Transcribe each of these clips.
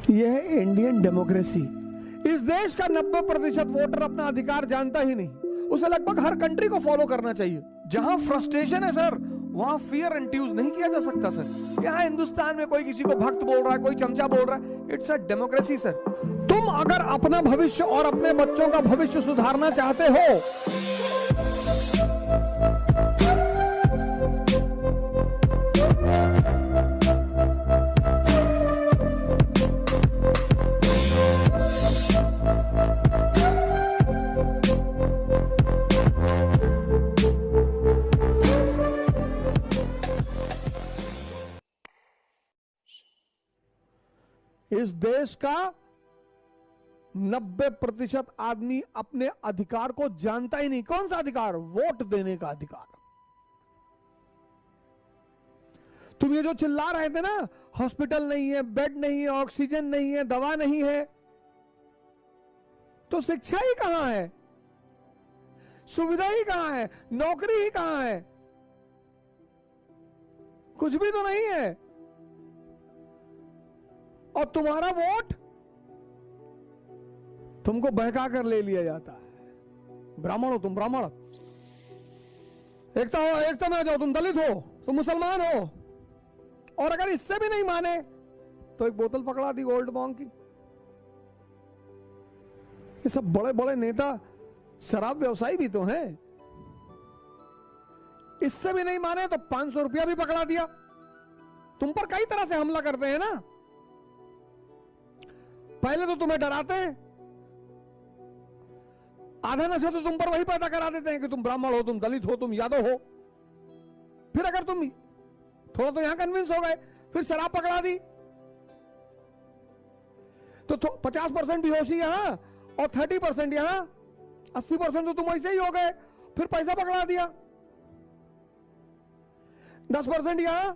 यह है Indian democracy. इस देश का 90% वोटर अपना अधिकार जानता ही नहीं। उसे लगभग हर कंट्री को फॉलो करना चाहिए। जहां फ्रस्ट्रेशन है सर, वहां फियर इंट्यूज नहीं किया जा सकता सर। यहाँ हिंदुस्तान में कोई किसी को भक्त बोल रहा है, कोई चमचा बोल रहा है। It's a democracy sir. तुम अगर अपना भविष्य और अपने बच्चों का भविष्य सुधारना चाहते हो इस देश का 90% आदमी अपने अधिकार को जानता ही नहीं। कौन सा अधिकार? वोट देने का अधिकार। तुम ये जो चिल्ला रहे थे ना, हॉस्पिटल नहीं है, बेड नहीं है, ऑक्सीजन नहीं है, दवा नहीं है, तो शिक्षा ही कहां है, सुविधा ही कहां है, नौकरी ही कहां है? कुछ भी तो नहीं है। और तुम्हारा वोट तुमको बहका कर ले लिया जाता है। ब्राह्मण हो तुम, ब्राह्मण, एकता हो, एकता में आ जाओ। तुम दलित हो, तुम मुसलमान हो। और अगर इससे भी नहीं माने तो एक बोतल पकड़ा दी गोल्ड बॉन्ग की। ये सब बड़े बड़े नेता शराब व्यवसायी भी तो हैं। इससे भी नहीं माने तो 500 रुपया भी पकड़ा दिया। तुम पर कई तरह से हमला करते हैं ना। पहले तो तुम्हें डराते हैं, आधा नशा तो तुम पर वही पैदा करा देते हैं कि तुम ब्राह्मण हो, तुम दलित हो, तुम यादव हो। फिर अगर तुम थोड़ा तो यहां कन्विंस हो गए, फिर शराब पकड़ा दी तो 50% बेहोशी यहां और 30% यहां, 80% तो तुम ऐसे ही हो गए। फिर पैसा पकड़ा दिया, 10% यहां।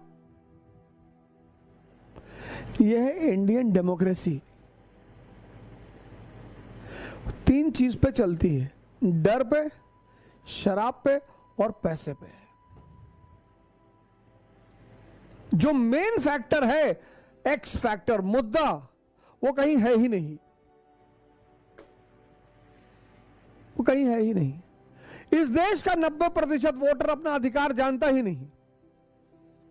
यह है इंडियन डेमोक्रेसी। 3 चीज पे चलती है, डर पे, शराब पे और पैसे पे। जो मेन फैक्टर है, एक्स फैक्टर, मुद्दा, वो कहीं है ही नहीं। वो कहीं है ही नहीं। इस देश का 90% वोटर अपना अधिकार जानता ही नहीं।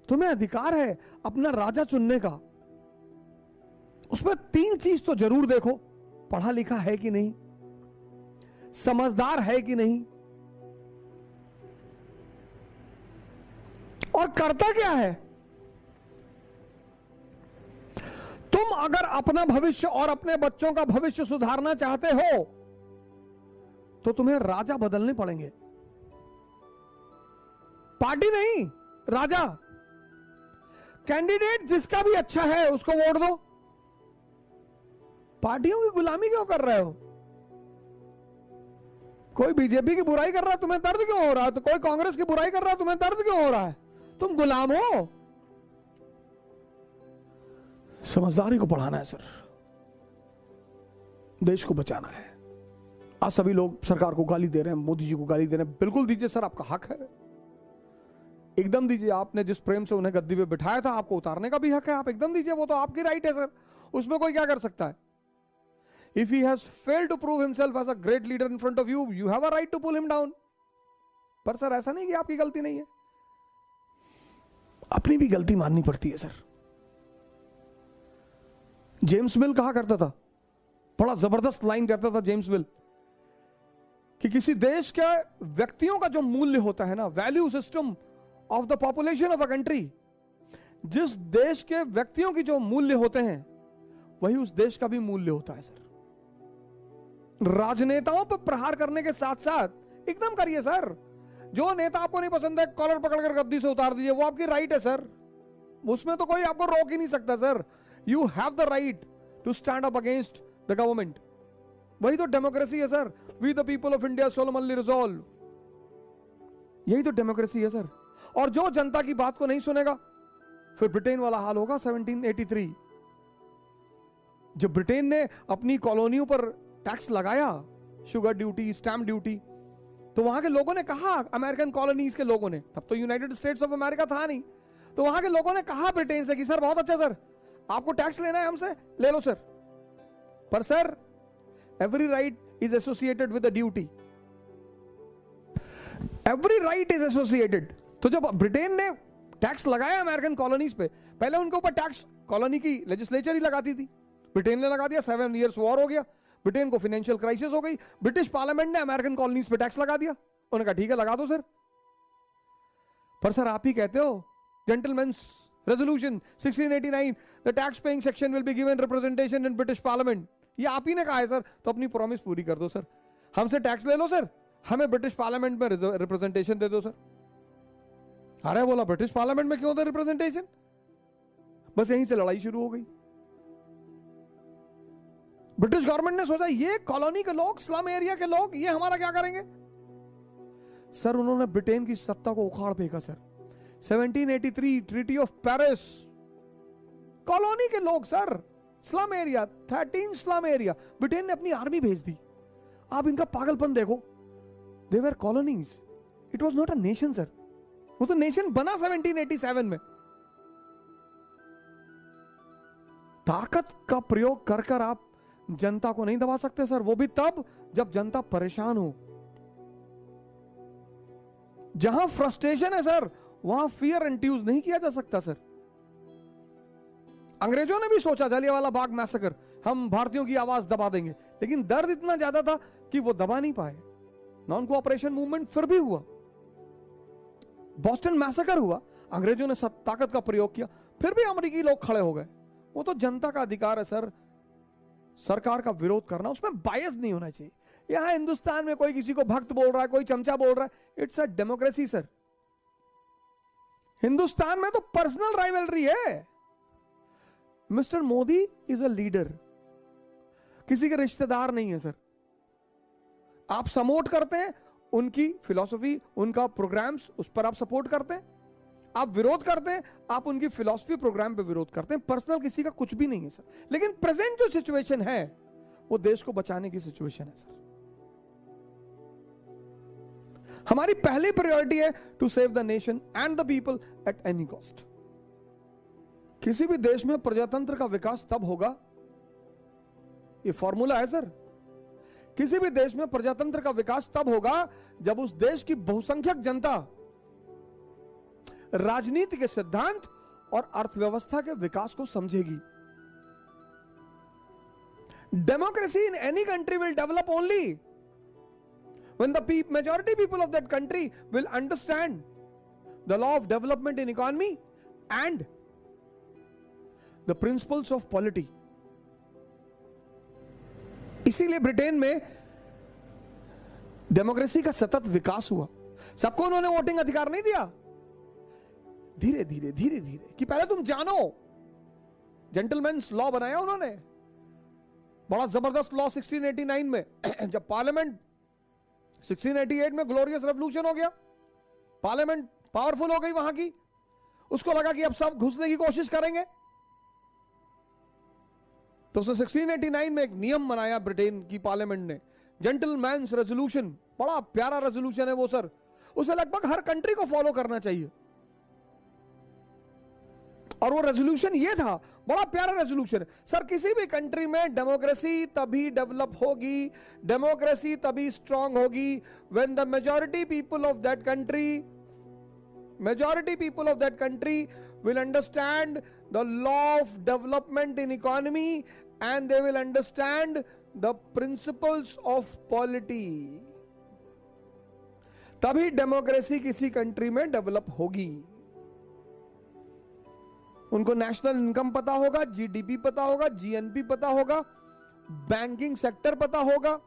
तुम्हें अधिकार है अपना राजा चुनने का। उसमें 3 चीज तो जरूर देखो, पढ़ा लिखा है कि नहीं, समझदार है कि नहीं, और करता क्या है। तुम अगर अपना भविष्य और अपने बच्चों का भविष्य सुधारना चाहते हो तो तुम्हें राजा बदलने पड़ेंगे। पार्टी नहीं, राजा। कैंडिडेट जिसका भी अच्छा है उसको वोट दो। पार्टियों की गुलामी क्यों कर रहे हो? कोई बीजेपी की बुराई कर रहा है, तुम्हें दर्द क्यों हो रहा है? तो कोई कांग्रेस की बुराई कर रहा है, तुम्हें दर्द क्यों हो रहा है? तुम गुलाम हो। समझदारी को पढ़ाना है सर, देश को बचाना है। आज सभी लोग सरकार को गाली दे रहे हैं, मोदी जी को गाली दे रहे हैं। बिल्कुल दीजिए सर, आपका हक है, एकदम दीजिए। आपने जिस प्रेम से उन्हें गद्दी पे बिठाया था, आपको उतारने का भी हक है, आप एकदम दीजिए। वो तो आपकी राइट है सर, उसमें कोई क्या कर सकता है। If he has failed to prove himself as a great leader in front of you, you have a right to pull him down. पर सर ऐसा नहीं कि आपकी गलती नहीं है, अपनी भी गलती माननी पड़ती है सर। जेम्स मिल कहा करता था, बड़ा जबरदस्त लाइन करता था जेम्स मिल, कि किसी देश के व्यक्तियों का जो मूल्य होता है ना, value system of the population of a country, जिस देश के व्यक्तियों की जो मूल्य होते हैं वही उस देश का भी मूल्य होता है सर। राजनेताओं पर प्रहार करने के साथ साथ एकदम करिए सर। जो नेता आपको नहीं पसंद है, कॉलर पकड़कर गद्दी से उतार दीजिए, वो आपकी राइट है सर। उसमें तो कोई आपको रोक ही नहीं सकता sir. You have the right to stand up against the government. वही तो डेमोक्रेसी है sir. We the people of India solemnly resolve, यही तो डेमोक्रेसी है सर। और जो जनता की बात को नहीं सुनेगा, फिर ब्रिटेन वाला हाल होगा 1783। जब ब्रिटेन ने अपनी कॉलोनियों पर टैक्स लगाया, शुगर ड्यूटी, स्टैम्प ड्यूटी, तो वहां के लोगों ने कहा, अमेरिकन कॉलोनीज के लोगों ने, तब तो यूनाइटेड स्टेट्स ऑफ अमेरिका था नहीं, तो वहां के लोगों ने कहा ब्रिटेन से कि सर बहुत अच्छा सर, आपको टैक्स लेना है हमसे, ले लो सर। पर sir every right is associated with the duty, every right is associated. तो जब ब्रिटेन ने टैक्स लगाया अमेरिकन कॉलोनीज पे, पहले उनके ऊपर टैक्स कॉलोनी की लेजिस्लेचर ही लगाती थी, ब्रिटेन ने लगा दिया, 7 years वॉर हो गया, ब्रिटेन को फाइनेंशियल क्राइसिस हो गई, ब्रिटिश पार्लियामेंट ने अमेरिकन कॉलोनीज पे टैक्स लगा दिया। उन्होंने कहा ठीक है लगा दो सर। पर सर आप ही कहते हो gentleman's resolution 1689 the tax paying section will be given representation in British parliament, ये आप ही ने कहा है सर, तो अपनी प्रॉमिस पूरी कर दो सर, हमसे टैक्स ले लो सर, हमें ब्रिटिश पार्लियामेंट में रिप्रेजेंटेशन दे दो सर। अरे बोला ब्रिटिश पार्लियामेंट में क्यों दे रिप्रेजेंटेशन, बस यहीं से लड़ाई शुरू हो गई। ब्रिटिश गवर्नमेंट ने सोचा ये कॉलोनी के लोग, स्लम एरिया के लोग, ये हमारा क्या करेंगे। सर उन्होंने ब्रिटेन की सत्ता को उखाड़ फेंका sir. 1783 treaty of Paris, colony के लोग sir, slum area, 13 slum area, Britain ने अपनी आर्मी भेज दी। आप इनका पागलपन देखो, they were colonies, it was not a nation sir. वो तो नेशन बना 1787 में। ताकत का प्रयोग कर कर आप जनता को नहीं दबा सकते सर, वो भी तब जब जनता परेशान हो। जहां फ्रस्ट्रेशन है सर, वहां फियर इंड्यूस नहीं किया जा सकता सर। अंग्रेजों ने भी सोचा जलियांवाला बाग मैसेकर, हम भारतीयों की आवाज दबा देंगे, लेकिन दर्द इतना ज्यादा था कि वो दबा नहीं पाए। नॉन कोऑपरेशन मूवमेंट फिर भी हुआ, बॉस्टन मैसेकर हुआ, अंग्रेजों ने ताकत का प्रयोग किया, फिर भी अमेरिकी लोग खड़े हो गए। वो तो जनता का अधिकार है सर, सरकार का विरोध करना, उसमें बायस नहीं होना चाहिए। यहां हिंदुस्तान में कोई किसी को भक्त बोल रहा है, कोई चमचा बोल रहा है, it's a democracy sir. Hindustan में तो पर्सनल राइवलरी है। Mister Modi is a leader, किसी के रिश्तेदार नहीं है सर। आप सपोर्ट करते हैं उनकी फिलॉसफी, उनका प्रोग्राम्स, उस पर आप सपोर्ट करते हैं। आप विरोध करते हैं, आप उनकी फिलॉसफी प्रोग्राम पे विरोध करते हैं। पर्सनल किसी का कुछ भी नहीं है सर। लेकिन प्रेजेंट जो सिचुएशन है वो देश को बचाने की सिचुएशन है सर। हमारी पहली प्रायोरिटी है to save the nation and the people at any cost. किसी भी देश में प्रजातंत्र का विकास तब होगा, ये फॉर्मूला है सर, किसी भी देश में प्रजातंत्र का विकास तब होगा जब उस देश की बहुसंख्यक जनता राजनीति के सिद्धांत और अर्थव्यवस्था के विकास को समझेगी। Democracy in any country will develop only when the majority people of that country will understand the law of development in economy and the principles of polity. इसीलिए ब्रिटेन में डेमोक्रेसी का सतत विकास हुआ। सबको उन्होंने वोटिंग अधिकार नहीं दिया, धीरे धीरे धीरे धीरे, कि पहले तुम जानो। जेंटलमैन्स लॉ बनाया उन्होंने, बड़ा जबरदस्त लॉ 1689 में। जब पार्लियामेंट 1688 में ग्लोरियस रेवोल्यूशन हो गया, पार्लियामेंट पावरफुल हो गई वहां की, उसको लगा कि अब सब घुसने की कोशिश करेंगे, तो उसने 1689 में एक नियम बनाया ब्रिटेन की पार्लियामेंट ने, जेंटलमैन्स रेजोल्यूशन। बड़ा प्यारा रेजोल्यूशन है वो सर, उसे लगभग हर कंट्री को फॉलो करना चाहिए। और वो रेजोल्यूशन ये था, बड़ा प्यारा रेजोल्यूशन है सर। किसी भी कंट्री में डेमोक्रेसी तभी डेवलप होगी, डेमोक्रेसी तभी स्ट्रांग होगी when the majority people of that country will understand the law of development in economy and they will understand the principles of polity. तभी डेमोक्रेसी किसी कंट्री में डेवलप होगी। उनको नेशनल इनकम पता होगा, जीडीपी पता होगा, जीएनपी पता होगा, बैंकिंग सेक्टर पता होगा,